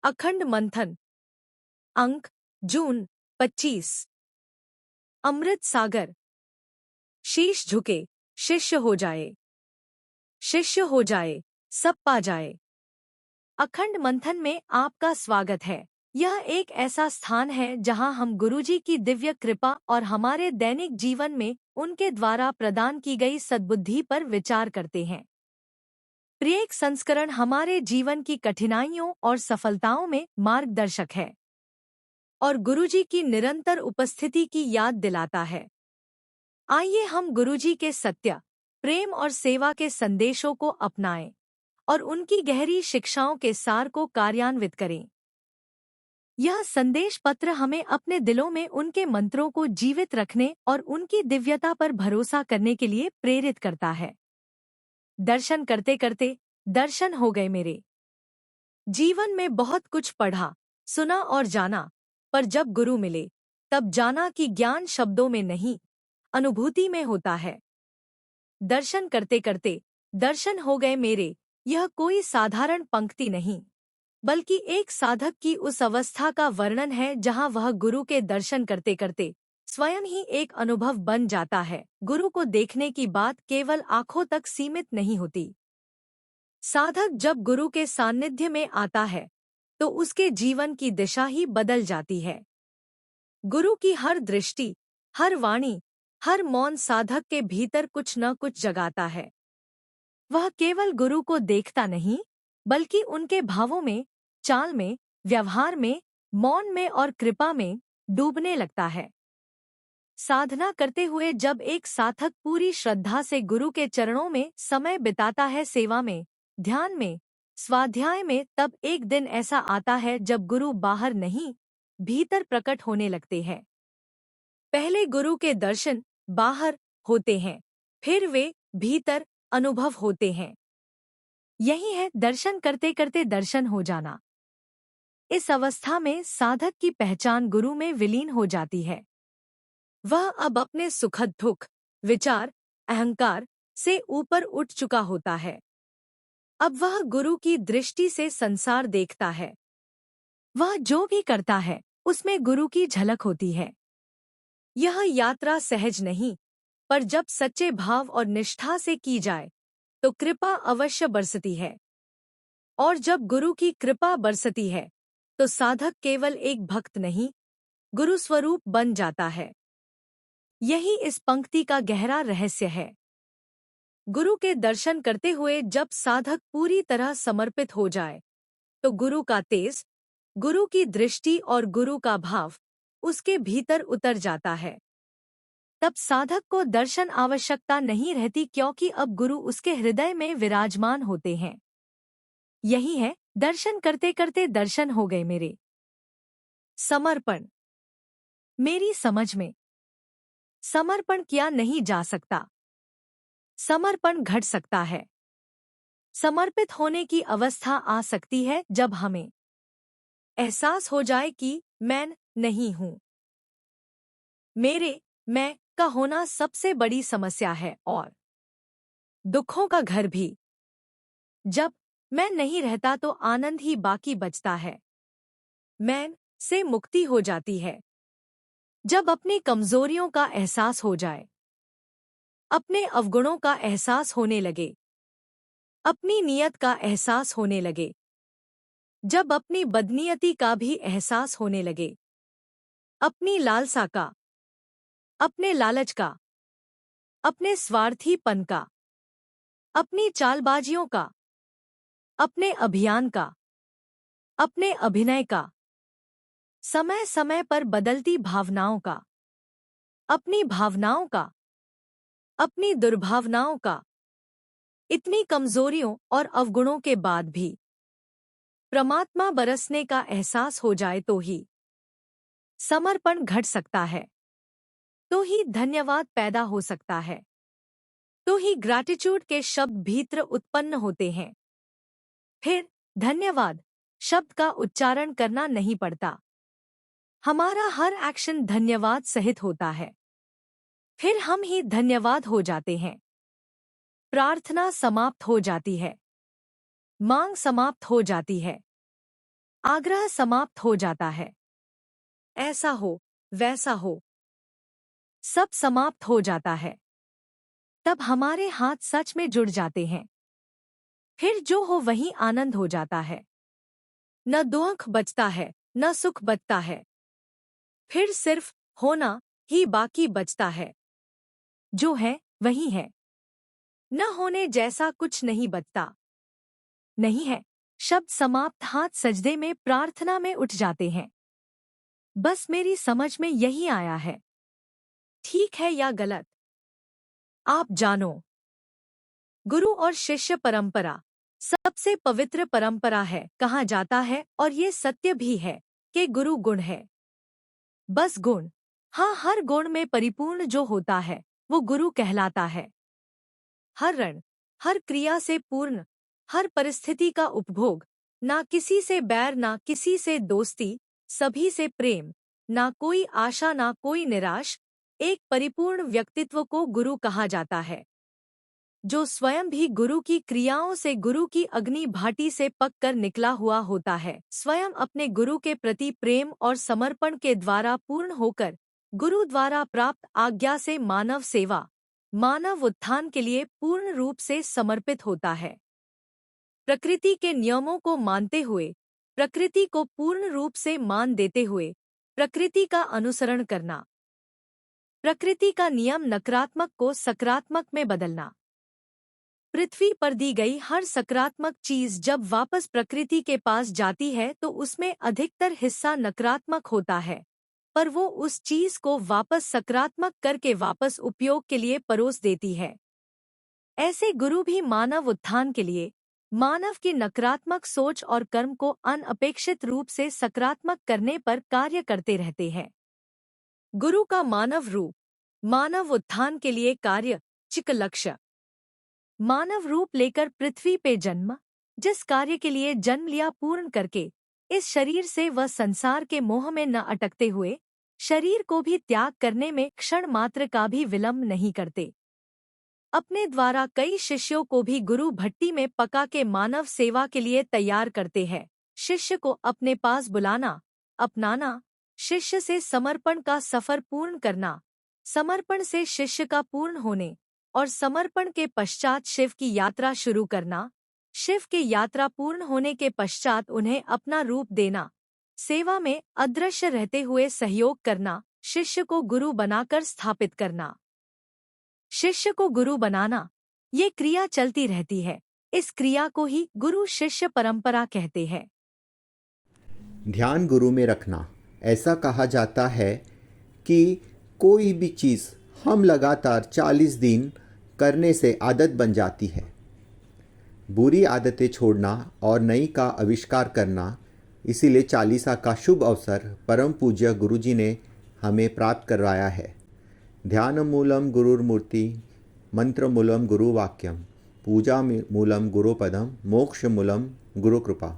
अखंड मंथन। अंक जून 25। अमृत सागर। शीश झुके, शिष्य हो जाए। शिष्य हो जाए, सब पा जाए। अखंड मंथन में आपका स्वागत है। यह एक ऐसा स्थान है जहां हम गुरुजी की दिव्य कृपा और हमारे दैनिक जीवन में उनके द्वारा प्रदान की गई सद्बुद्धि पर विचार करते हैं। प्रत्येक संस्करण हमारे जीवन की कठिनाइयों और सफलताओं में मार्गदर्शक है और गुरुजी की निरंतर उपस्थिति की याद दिलाता है। आइए हम गुरुजी के सत्य, प्रेम और सेवा के संदेशों को अपनाएं और उनकी गहरी शिक्षाओं के सार को कार्यान्वित करें। यह संदेश पत्र हमें अपने दिलों में उनके मंत्रों को जीवित रखने और उनकी दिव्यता पर भरोसा करने के लिए प्रेरित करता है। दर्शन करते करते दर्शन हो गए मेरे। जीवन में बहुत कुछ पढ़ा, सुना और जाना, पर जब गुरु मिले तब जाना कि ज्ञान शब्दों में नहीं, अनुभूति में होता है। दर्शन करते करते दर्शन हो गए मेरे, यह कोई साधारण पंक्ति नहीं, बल्कि एक साधक की उस अवस्था का वर्णन है जहां वह गुरु के दर्शन करते करते स्वयं ही एक अनुभव बन जाता है। गुरु को देखने की बात केवल आंखों तक सीमित नहीं होती। साधक जब गुरु के सानिध्य में आता है तो उसके जीवन की दिशा ही बदल जाती है। गुरु की हर दृष्टि, हर वाणी, हर मौन साधक के भीतर कुछ न कुछ जगाता है। वह केवल गुरु को देखता नहीं, बल्कि उनके भावों में, चाल में, व्यवहार में, मौन में और कृपा में डूबने लगता है। साधना करते हुए जब एक साधक पूरी श्रद्धा से गुरु के चरणों में समय बिताता है, सेवा में, ध्यान में, स्वाध्याय में, तब एक दिन ऐसा आता है जब गुरु बाहर नहीं, भीतर प्रकट होने लगते हैं। पहले गुरु के दर्शन बाहर होते हैं, फिर वे भीतर अनुभव होते हैं। यही है दर्शन करते करते दर्शन हो जाना। इस अवस्था में साधक की पहचान गुरु में विलीन हो जाती है। वह अब अपने सुखद दुख, विचार, अहंकार से ऊपर उठ चुका होता है। अब वह गुरु की दृष्टि से संसार देखता है। वह जो भी करता है उसमें गुरु की झलक होती है। यह यात्रा सहज नहीं, पर जब सच्चे भाव और निष्ठा से की जाए तो कृपा अवश्य बरसती है। और जब गुरु की कृपा बरसती है तो साधक केवल एक भक्त नहीं, गुरु स्वरूप बन जाता है। यही इस पंक्ति का गहरा रहस्य है। गुरु के दर्शन करते हुए जब साधक पूरी तरह समर्पित हो जाए तो गुरु का तेज, गुरु की दृष्टि और गुरु का भाव उसके भीतर उतर जाता है। तब साधक को दर्शन आवश्यकता नहीं रहती, क्योंकि अब गुरु उसके हृदय में विराजमान होते हैं। यही है दर्शन करते करते दर्शन हो गए मेरे। समर्पण। मेरी समझ में समर्पण किया नहीं जा सकता, समर्पण घट सकता है। समर्पित होने की अवस्था आ सकती है जब हमें एहसास हो जाए कि मैं नहीं हूं। मेरे मैं का होना सबसे बड़ी समस्या है और दुखों का घर भी। जब मैं नहीं रहता तो आनंद ही बाकी बचता है। मैं से मुक्ति हो जाती है जब अपनी कमजोरियों का एहसास हो जाए, अपने अवगुणों का एहसास होने लगे, अपनी नीयत का एहसास होने लगे, जब अपनी बदनीयती का भी एहसास होने लगे, अपनी लालसा का, अपने लालच का, अपने स्वार्थीपन का, अपनी चालबाजियों का, अपने अभियान का, अपने अभिनय का, समय समय पर बदलती भावनाओं का, अपनी भावनाओं का, अपनी दुर्भावनाओं का, इतनी कमजोरियों और अवगुणों के बाद भी परमात्मा बरसने का एहसास हो जाए तो ही समर्पण घट सकता है, तो ही धन्यवाद पैदा हो सकता है, तो ही ग्रैटिट्यूड के शब्द भीतर उत्पन्न होते हैं। फिर धन्यवाद शब्द का उच्चारण करना नहीं पड़ता, हमारा हर एक्शन धन्यवाद सहित होता है। फिर हम ही धन्यवाद हो जाते हैं। प्रार्थना समाप्त हो जाती है, मांग समाप्त हो जाती है, आग्रह समाप्त हो जाता है। ऐसा हो, वैसा हो, सब समाप्त हो जाता है। तब हमारे हाथ सच में जुड़ जाते हैं। फिर जो हो वही आनंद हो जाता है। न दुख बचता है, न सुख बचता है। फिर सिर्फ होना ही बाकी बचता है। जो है वही है। न होने जैसा कुछ नहीं बचता। नहीं है शब्द समाप्त, हाथ सजदे में प्रार्थना में उठ जाते हैं। बस मेरी समझ में यही आया है। ठीक है या गलत, आप जानो। गुरु और शिष्य परंपरा सबसे पवित्र परंपरा है, कहा जाता है, और ये सत्य भी है कि गुरु गुण है। बस गुण, हाँ, हर गुण में परिपूर्ण जो होता है वो गुरु कहलाता है। हर रण, हर क्रिया से पूर्ण, हर परिस्थिति का उपभोग, ना किसी से बैर ना किसी से दोस्ती, सभी से प्रेम, ना कोई आशा ना कोई निराश, एक परिपूर्ण व्यक्तित्व को गुरु कहा जाता है। जो स्वयं भी गुरु की क्रियाओं से, गुरु की अग्नि भाटी से पक कर निकला हुआ होता है, स्वयं अपने गुरु के प्रति प्रेम और समर्पण के द्वारा पूर्ण होकर गुरु द्वारा प्राप्त आज्ञा से मानव सेवा, मानव उत्थान के लिए पूर्ण रूप से समर्पित होता है। प्रकृति के नियमों को मानते हुए, प्रकृति को पूर्ण रूप से मान देते हुए, प्रकृति का अनुसरण करना। प्रकृति का नियम नकारात्मक को सकारात्मक में बदलना। पृथ्वी पर दी गई हर सकारात्मक चीज जब वापस प्रकृति के पास जाती है तो उसमें अधिकतर हिस्सा नकारात्मक होता है, पर वो उस चीज को वापस सकारात्मक करके वापस उपयोग के लिए परोस देती है। ऐसे गुरु भी मानव उत्थान के लिए, मानव की नकारात्मक सोच और कर्म को अनअपेक्षित रूप से सकारात्मक करने पर कार्य करते रहते हैं। गुरु का मानव रूप, मानव उत्थान के लिए कार्य, चिक लक्ष्य। मानव रूप लेकर पृथ्वी पे जन्म, जिस कार्य के लिए जन्म लिया पूर्ण करके इस शरीर से वह संसार के मोह में न अटकते हुए शरीर को भी त्याग करने में क्षण मात्र का भी विलंब नहीं करते। अपने द्वारा कई शिष्यों को भी गुरु भट्टी में पका के मानव सेवा के लिए तैयार करते हैं। शिष्य को अपने पास बुलाना, अपनाना, शिष्य से समर्पण का सफर पूर्ण करना, समर्पण से शिष्य का पूर्ण होने और समर्पण के पश्चात शिव की यात्रा शुरू करना, शिव की यात्रा पूर्ण होने के पश्चात उन्हें अपना रूप देना, सेवा में अदृश्य रहते हुए सहयोग करना, शिष्य को गुरु बनाकर स्थापित करना। शिष्य को गुरु बनाना, ये क्रिया चलती रहती है। इस क्रिया को ही गुरु शिष्य परंपरा कहते हैं। ध्यान गुरु में रखना। ऐसा कहा जाता है कि कोई भी चीज़ हम लगातार 40 दिन करने से आदत बन जाती है। बुरी आदतें छोड़ना और नई का आविष्कार करना, इसीलिए चालीसा का शुभ अवसर परम पूज्य गुरुजी ने हमें प्राप्त करवाया है। ध्यान मूलम गुरुर्मूर्ति, मंत्र मूलम गुरुवाक्यम, पूजा मूलम गुरुपदम, मोक्ष मूलम गुरु कृपा।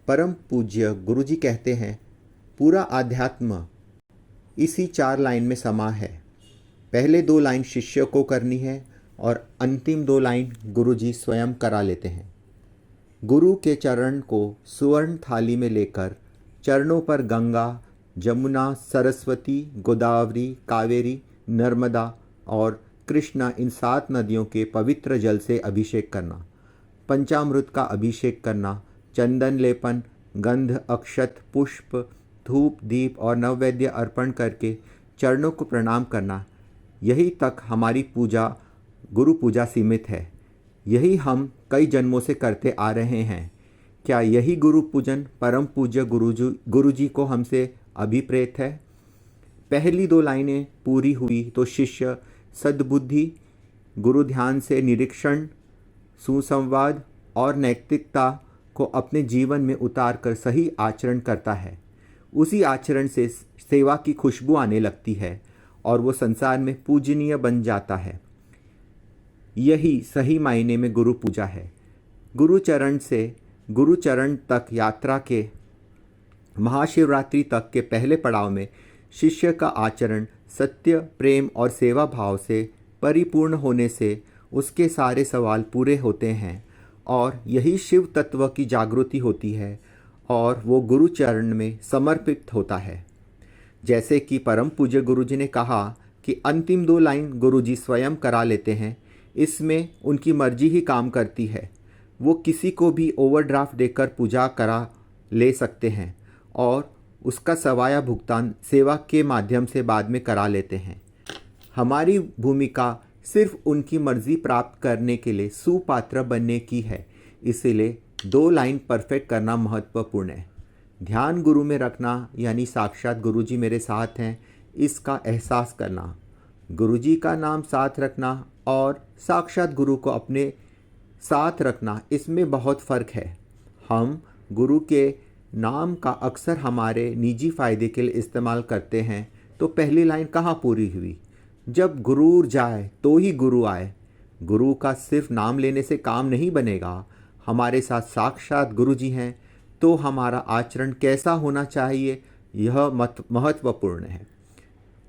परम पूज्य गुरुजी कहते हैं पूरा आध्यात्म इसी 4 लाइन में समा है। पहले 2 लाइन शिष्य को करनी है और अंतिम 2 लाइन गुरुजी स्वयं करा लेते हैं। गुरु के चरण को सुवर्ण थाली में लेकर चरणों पर गंगा, जमुना, सरस्वती, गोदावरी, कावेरी, नर्मदा और कृष्णा, इन 7 नदियों के पवित्र जल से अभिषेक करना, पंचामृत का अभिषेक करना, चंदन लेपन, गंध, अक्षत, पुष्प, धूप, दीप और नैवेद्य अर्पण करके चरणों को प्रणाम करना। यही तक हमारी पूजा, गुरु पूजा सीमित है। यही हम कई जन्मों से करते आ रहे हैं। क्या यही गुरु पूजन परम पूज्य गुरुजी को हमसे अभिप्रेत है? पहली 2 लाइनें पूरी हुई तो शिष्य सद्बुद्धि, गुरु ध्यान से निरीक्षण, सुसंवाद और नैतिकता को अपने जीवन में उतार कर सही आचरण करता है। उसी आचरण से सेवा की खुशबू आने लगती है और वो संसार में पूजनीय बन जाता है। यही सही मायने में गुरु पूजा है। गुरुचरण से गुरुचरण तक यात्रा के महाशिवरात्रि तक के पहले पड़ाव में शिष्य का आचरण सत्य, प्रेम और सेवा भाव से परिपूर्ण होने से उसके सारे सवाल पूरे होते हैं और यही शिव तत्व की जागृति होती है और वो गुरु चरण में समर्पित होता है। जैसे कि परम पूज्य गुरुजी ने कहा कि अंतिम 2 लाइन गुरुजी स्वयं करा लेते हैं, इसमें उनकी मर्जी ही काम करती है। वो किसी को भी ओवरड्राफ्ट देकर पूजा करा ले सकते हैं और उसका सवाया भुगतान सेवा के माध्यम से बाद में करा लेते हैं। हमारी भूमिका सिर्फ उनकी मर्जी प्राप्त करने के लिए सुपात्र बनने की है, इसीलिए 2 लाइन परफेक्ट करना महत्वपूर्ण है। ध्यान गुरु में रखना यानी साक्षात गुरुजी मेरे साथ हैं, इसका एहसास करना। गुरुजी का नाम साथ रखना और साक्षात गुरु को अपने साथ रखना, इसमें बहुत फ़र्क है। हम गुरु के नाम का अक्सर हमारे निजी फ़ायदे के लिए इस्तेमाल करते हैं, तो पहली लाइन कहाँ पूरी हुई? जब गुरूर जाए तो ही गुरु आए। गुरु का सिर्फ नाम लेने से काम नहीं बनेगा। हमारे साथ साक्षात गुरु जी हैं, तो हमारा आचरण कैसा होना चाहिए यह महत्वपूर्ण है।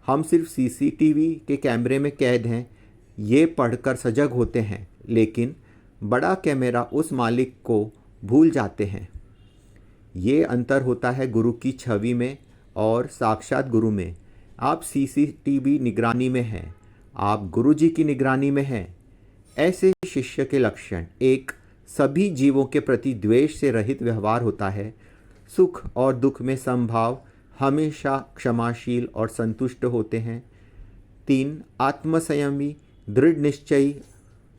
हम सिर्फ सीसीटीवी के कैमरे में कैद हैं, ये पढ़कर सजग होते हैं, लेकिन बड़ा कैमरा उस मालिक को भूल जाते हैं। ये अंतर होता है गुरु की छवि में और साक्षात गुरु में। आप सीसीटीवी निगरानी में हैं, आप गुरु जी की निगरानी में हैं। ऐसे शिष्य के लक्षण: 1. सभी जीवों के प्रति द्वेष से रहित व्यवहार होता है। सुख और दुख में समभाव, हमेशा क्षमाशील और संतुष्ट होते हैं। 3. आत्मसंयमी, दृढ़ निश्चयी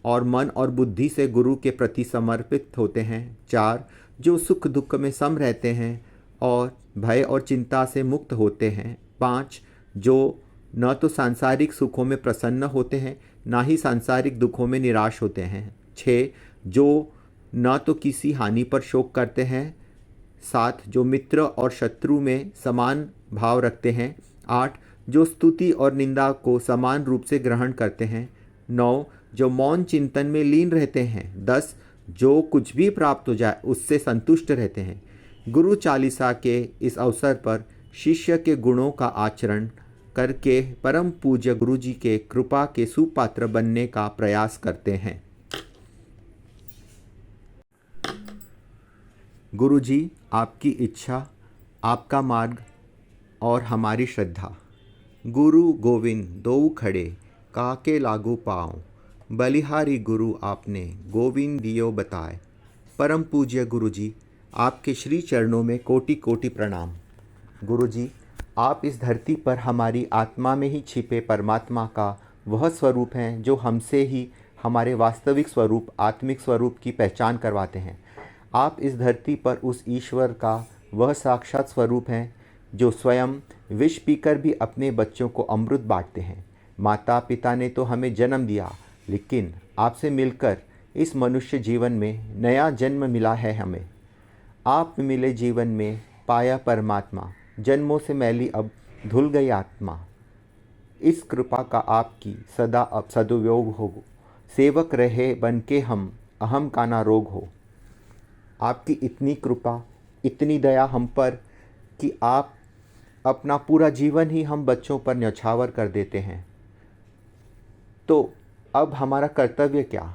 और मन और बुद्धि से गुरु के प्रति समर्पित होते हैं। 4. जो सुख दुख में सम रहते हैं और भय और चिंता से मुक्त होते हैं। 5. जो न तो सांसारिक सुखों में प्रसन्न होते हैं, ना ही सांसारिक दुखों में निराश होते हैं। 6. जो न तो किसी हानि पर शोक करते हैं। 7. जो मित्र और शत्रु में समान भाव रखते हैं। 8. जो स्तुति और निंदा को समान रूप से ग्रहण करते हैं। 9. जो मौन चिंतन में लीन रहते हैं। 10. जो कुछ भी प्राप्त हो जाए उससे संतुष्ट रहते हैं। गुरु चालीसा के इस अवसर पर शिष्य के गुणों का आचरण करके परम पूज्य गुरु जी के कृपा के सुपात्र बनने का प्रयास करते हैं। गुरु जी, आपकी इच्छा, आपका मार्ग और हमारी श्रद्धा। गुरु गोविंद दो खड़े, काके लागू पाँव, बलिहारी गुरु आपने गोविंद दियो बताए। परम पूज्य गुरु जी, आपके श्री चरणों में कोटि कोटि प्रणाम। गुरु जी, आप इस धरती पर हमारी आत्मा में ही छिपे परमात्मा का वह स्वरूप हैं जो हमसे ही हमारे वास्तविक स्वरूप, आत्मिक स्वरूप की पहचान करवाते हैं। आप इस धरती पर उस ईश्वर का वह साक्षात स्वरूप हैं जो स्वयं विष पीकर भी अपने बच्चों को अमृत बांटते हैं। माता पिता ने तो हमें जन्म दिया, लेकिन आपसे मिलकर इस मनुष्य जीवन में नया जन्म मिला है हमें। आप मिले जीवन में पाया परमात्मा, जन्मों से मैली अब धुल गई आत्मा। इस कृपा का आपकी सदा अब सदुपयोग हो, सेवक रहे बन के हम, अहम का ना रोग हो। आपकी इतनी कृपा, इतनी दया हम पर कि आप अपना पूरा जीवन ही हम बच्चों पर न्यौछावर कर देते हैं। तो अब हमारा कर्तव्य क्या?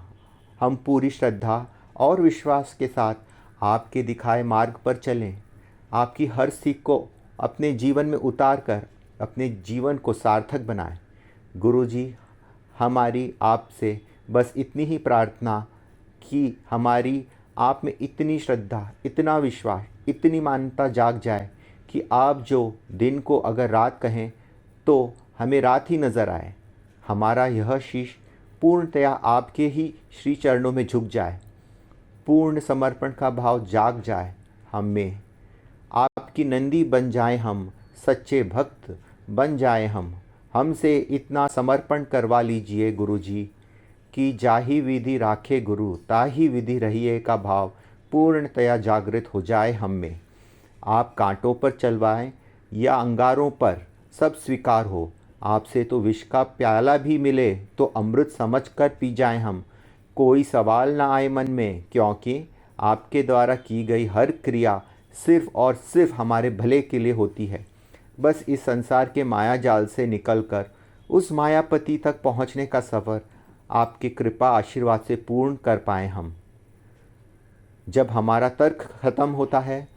हम पूरी श्रद्धा और विश्वास के साथ आपके दिखाए मार्ग पर चलें। आपकी हर सीख को अपने जीवन में उतार कर अपने जीवन को सार्थक बनाएं। गुरु जी, हमारी आपसे बस इतनी ही प्रार्थना कि हमारी आप में इतनी श्रद्धा, इतना विश्वास, इतनी मान्यता जाग जाए कि आप जो दिन को अगर रात कहें तो हमें रात ही नज़र आए। हमारा यह शीश पूर्णतया आपके ही श्री चरणों में झुक जाए, पूर्ण समर्पण का भाव जाग जाए हम में। आपकी नंदी बन जाए हम, सच्चे भक्त बन जाए हम। हमसे इतना समर्पण करवा लीजिए गुरु जी कि जाही विधि राखे गुरु, ताही विधि रहिए का भाव पूर्णतया जागृत हो जाए हम में। आप कांटों पर चलवाएं या अंगारों पर, सब स्वीकार हो। आपसे तो विष का प्याला भी मिले तो अमृत समझकर पी जाएं हम। कोई सवाल ना आए मन में, क्योंकि आपके द्वारा की गई हर क्रिया सिर्फ और सिर्फ हमारे भले के लिए होती है। बस इस संसार के माया जाल से निकलकर उस मायापति तक पहुंचने का सफ़र आपकी कृपा आशीर्वाद से पूर्ण कर पाएं हम। जब हमारा तर्क खत्म होता है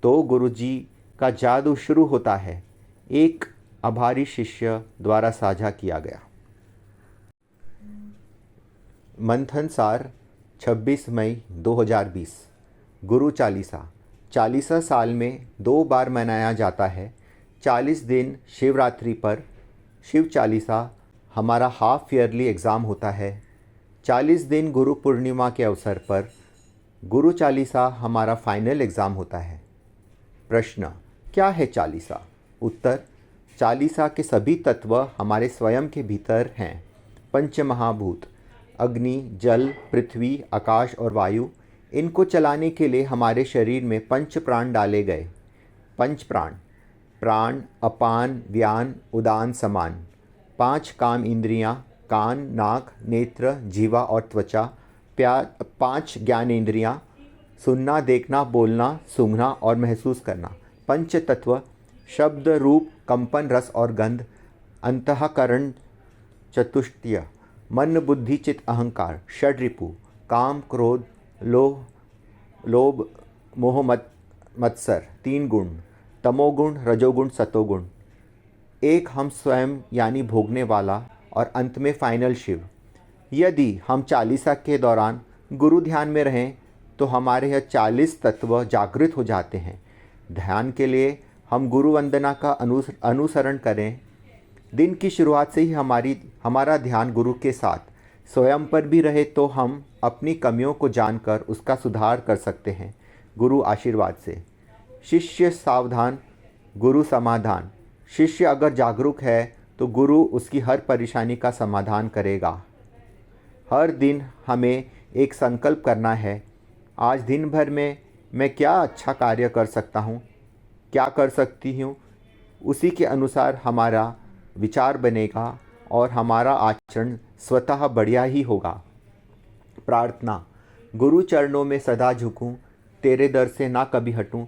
तो गुरुजी का जादू शुरू होता है। एक आभारी शिष्य द्वारा साझा किया गया। मंथन सार 26 मई 2020। गुरु चालीसा। चालीसा साल में 2 बार मनाया जाता है। 40 दिन शिवरात्रि पर शिव चालीसा हमारा हाफ ईयरली एग्ज़ाम होता है। 40 दिन गुरु पूर्णिमा के अवसर पर गुरु चालीसा हमारा फाइनल एग्ज़ाम होता है। प्रश्न, क्या है चालीसा? उत्तर, चालीसा के सभी तत्व हमारे स्वयं के भीतर हैं। पंचमहाभूत अग्नि, जल, पृथ्वी, आकाश और वायु, इनको चलाने के लिए हमारे शरीर में 5 प्राण डाले गए। 5 प्राण: प्राण, अपान, व्यान, उदान, समान। 5 काम इंद्रियां: कान, नाक, नेत्र, जीवा और त्वचा। 5 ज्ञानेंद्रियां: सुनना, देखना, बोलना, सूंघना और महसूस करना। 5 तत्व: शब्द, रूप, कंपन, रस और गंध। अंतःकरण चतुष्टय: मन, बुद्धि, चित्त, अहंकार। षड्रिपु: काम, क्रोध, लोभ, मोह, मत्सर। 3 गुण: तमोगुण, रजोगुण, सतोगुण। एक हम स्वयं यानी भोगने वाला, और अंत में फाइनल शिव। यदि हम चालीसा के दौरान गुरु ध्यान में रहें तो हमारे यह 40 तत्व जागृत हो जाते हैं। ध्यान के लिए हम गुरु वंदना का अनुसरण करें। दिन की शुरुआत से ही हमारा ध्यान गुरु के साथ स्वयं पर भी रहे तो हम अपनी कमियों को जानकर उसका सुधार कर सकते हैं गुरु आशीर्वाद से। शिष्य सावधान, गुरु समाधान। शिष्य अगर जागरूक है तो गुरु उसकी हर परेशानी का समाधान करेगा। हर दिन हमें एक संकल्प करना है, आज दिन भर में मैं क्या अच्छा कार्य कर सकता हूँ, क्या कर सकती हूँ। उसी के अनुसार हमारा विचार बनेगा और हमारा आचरण स्वतः बढ़िया ही होगा। प्रार्थना, गुरु चरणों में सदा झुकूं, तेरे दर से ना कभी हटूं।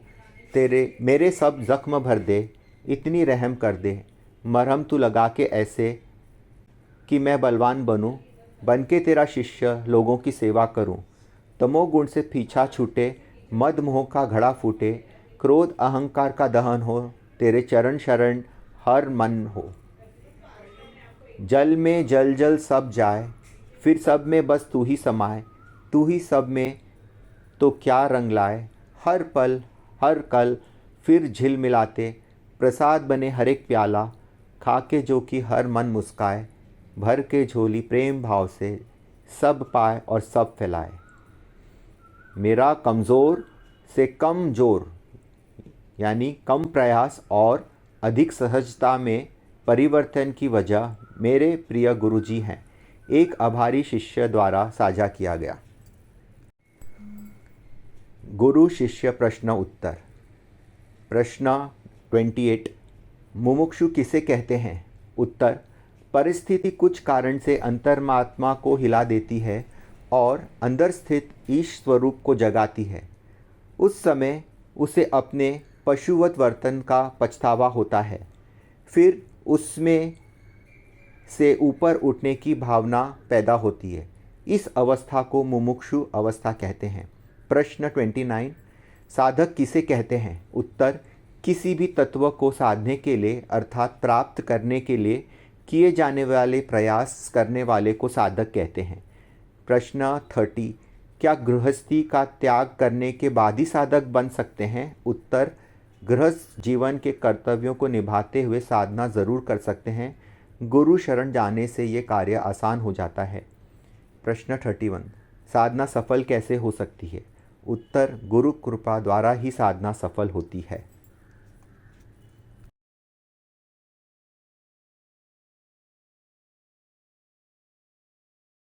मेरे सब जख्म भर दे, इतनी रहम कर दे। मरहम तू लगा के ऐसे कि मैं बलवान बनूं, बन के तेरा शिष्य लोगों की सेवा करूं। तमोगुण से पीछा छूटे, मद मोह का घड़ा फूटे। क्रोध अहंकार का दहन हो, तेरे चरण शरण हर मन हो। जल में जल जल सब जाए, फिर सब में बस तू ही समाए। तू ही सब में तो क्या रंग लाए, हर पल हर कल फिर झिल मिलाते। प्रसाद बने हर एक प्याला, खाके जो कि हर मन मुस्काए। भर के झोली प्रेम भाव से, सब पाए और सब फैलाए। मेरा कमज़ोर से कम जोर यानी कम प्रयास और अधिक सहजता में परिवर्तन की वजह मेरे प्रिय गुरुजी हैं। एक आभारी शिष्य द्वारा साझा किया गया। गुरु शिष्य प्रश्न उत्तर। प्रश्न 28, मुमुक्षु किसे कहते हैं? उत्तर, परिस्थिति कुछ कारण से अंतर्मात्मा को हिला देती है और अंदर स्थित ईश स्वरूप को जगाती है। उस समय उसे अपने पशुवत वर्तन का पछतावा होता है। फिर उसमें से ऊपर उठने की भावना पैदा होती है। इस अवस्था को मुमुक्षु अवस्था कहते हैं। प्रश्न 29, साधक किसे कहते हैं? उत्तर, किसी भी तत्व को साधने के लिए अर्थात प्राप्त करने के लिए किए जाने वाले प्रयास करने वाले को साधक कहते हैं। प्रश्न 30, क्या गृहस्थी का त्याग करने के बाद ही साधक बन सकते हैं? उत्तर, गृहस्थ जीवन के कर्तव्यों को निभाते हुए साधना ज़रूर कर सकते हैं। गुरु शरण जाने से ये कार्य आसान हो जाता है। प्रश्न 31, साधना सफल कैसे हो सकती है? उत्तर, गुरु कृपा द्वारा ही साधना सफल होती है।